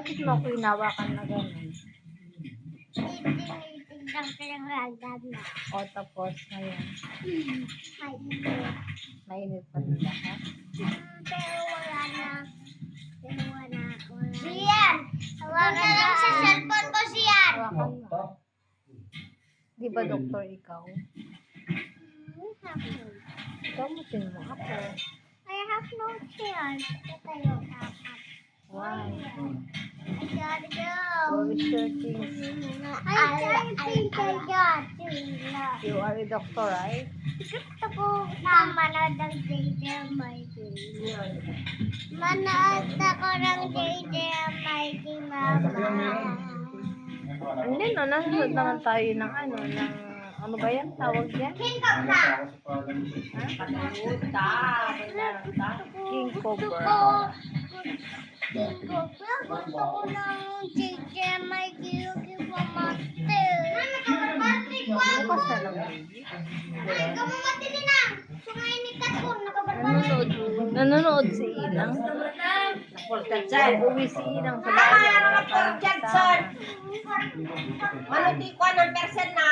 Bakit mo ako hinawakan na gano'n? Tinitignan ko yung ragdan na. O tapos ngayon, Mainit. mainit pa na lahat. Pero wala na. Siyan! Hawakan na lang sa cellphone ko, Siyan! Hawakan mo. Di ba doktor ikaw? Gamutin mo ako. I have no chance. Tatayo dapat. Why? I gotta go. What is your things? I think I got to. You are a doctor, right? Gusto ko manood ng JJ Mikey. Manood ako ng JJ Mikey, Mama. Hindi no, nanonood naman tayo ng ano ba yan? Tawag yan? King Cobra. King Cobra. Gusto ko ng JJ Mikey looking for monster. Bukas na lang, baby. Ay, kamamati din na. Sungayin ni Katun, nakabarbalik. Nanonood si Inang. Uwi si Inang sa bahay. Jackson! Manuti ko ng person na